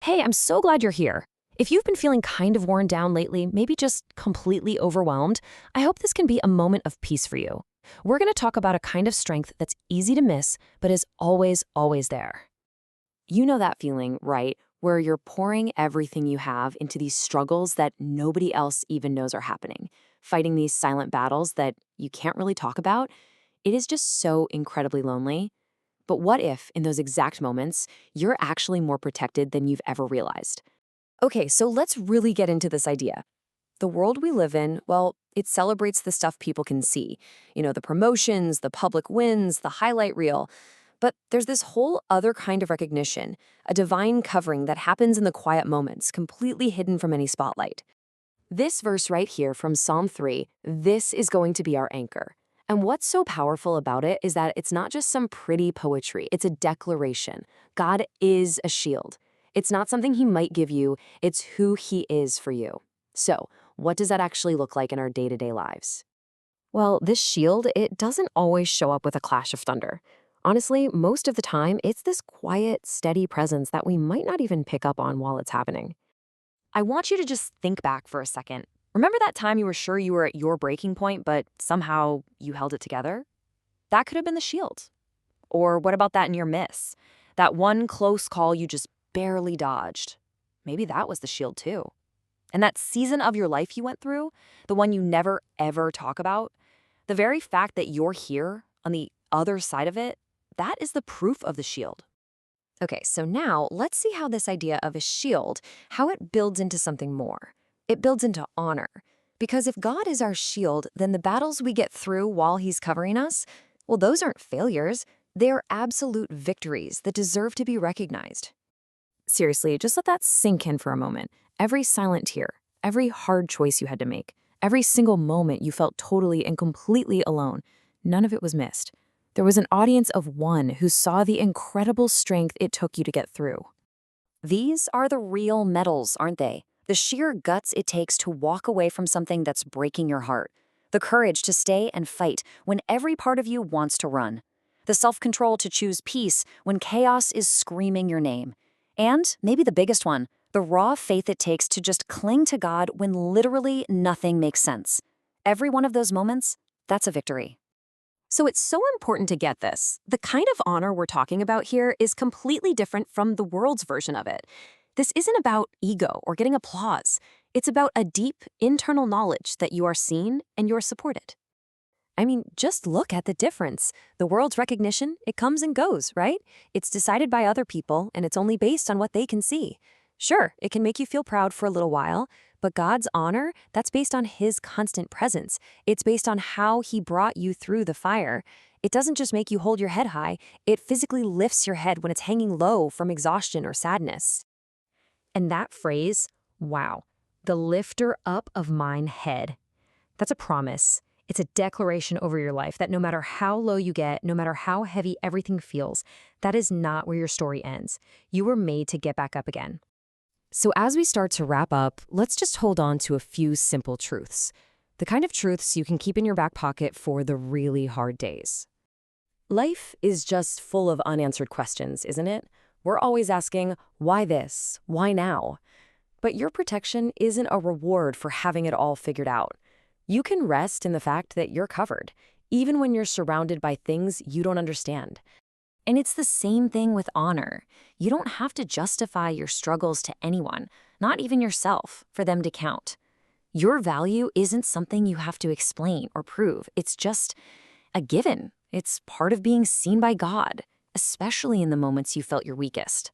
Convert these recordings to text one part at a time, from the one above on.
Hey, I'm so glad you're here. If you've been feeling kind of worn down lately, maybe just completely overwhelmed, I hope this can be a moment of peace for you. We're going to talk about a kind of strength that's easy to miss, but is always, always there. You know that feeling, right? Where you're pouring everything you have into these struggles that nobody else even knows are happening, fighting these silent battles that you can't really talk about. It is just so incredibly lonely. But what if, in those exact moments, you're actually more protected than you've ever realized? Okay, so let's really get into this idea. The world we live in, well, it celebrates the stuff people can see. The promotions, the public wins, the highlight reel. But there's this whole other kind of recognition, a divine covering that happens in the quiet moments, completely hidden from any spotlight. This verse right here from Psalm 3, this is going to be our anchor. And what's so powerful about it is that it's not just some pretty poetry, it's a declaration. God is a shield. It's not something he might give you, it's who he is for you. So, what does that actually look like in our day-to-day lives? Well, this shield, it doesn't always show up with a clash of thunder. Honestly, most of the time, it's this quiet, steady presence that we might not even pick up on while it's happening. I want you to just think back for a second. Remember that time you were sure you were at your breaking point, but somehow you held it together? That could have been the shield. Or what about that near miss? That one close call you just barely dodged. Maybe that was the shield too. And that season of your life you went through, the one you never ever talk about, the very fact that you're here on the other side of it, that is the proof of the shield. Okay, so now let's see how this idea of a shield, how it builds into something more. It builds into honor. Because if God is our shield, then the battles we get through while he's covering us, well, those aren't failures. They are absolute victories that deserve to be recognized. Seriously, just let that sink in for a moment. Every silent tear, every hard choice you had to make, every single moment you felt totally and completely alone, none of it was missed. There was an audience of one who saw the incredible strength it took you to get through. These are the real medals, aren't they? The sheer guts it takes to walk away from something that's breaking your heart. The courage to stay and fight when every part of you wants to run. The self-control to choose peace when chaos is screaming your name. And maybe the biggest one, the raw faith it takes to just cling to God when literally nothing makes sense. Every one of those moments, that's a victory. So it's so important to get this. The kind of honor we're talking about here is completely different from the world's version of it. This isn't about ego or getting applause. It's about a deep internal knowledge that you are seen and you're supported. I mean, just look at the difference. The world's recognition, it comes and goes, right? It's decided by other people, and it's only based on what they can see. Sure, it can make you feel proud for a little while, but God's honor, that's based on his constant presence. It's based on how he brought you through the fire. It doesn't just make you hold your head high, it physically lifts your head when it's hanging low from exhaustion or sadness. And that phrase, wow, the lifter up of mine head, that's a promise. It's a declaration over your life that no matter how low you get, no matter how heavy everything feels, that is not where your story ends. You were made to get back up again. So as we start to wrap up, let's just hold on to a few simple truths. The kind of truths you can keep in your back pocket for the really hard days. Life is just full of unanswered questions, isn't it? We're always asking, why this? Why now? But your protection isn't a reward for having it all figured out. You can rest in the fact that you're covered, even when you're surrounded by things you don't understand. And it's the same thing with honor. You don't have to justify your struggles to anyone, not even yourself, for them to count. Your value isn't something you have to explain or prove. It's just a given. It's part of being seen by God, especially in the moments you felt your weakest.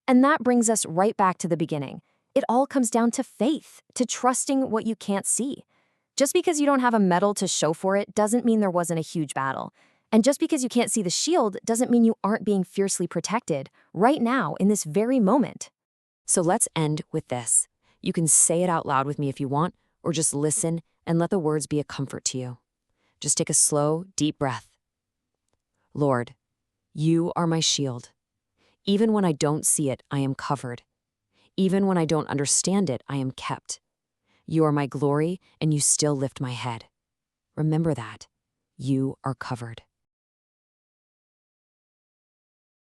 And that brings us right back to the beginning. It all comes down to faith, to trusting what you can't see. Just because you don't have a medal to show for it doesn't mean there wasn't a huge battle. And just because you can't see the shield doesn't mean you aren't being fiercely protected right now in this very moment. So let's end with this. You can say it out loud with me if you want, or just listen and let the words be a comfort to you. Just take a slow, deep breath. Lord, you are my shield. Even when I don't see it, I am covered. Even when I don't understand it, I am kept. You are my glory, and you still lift my head. Remember that. You are covered.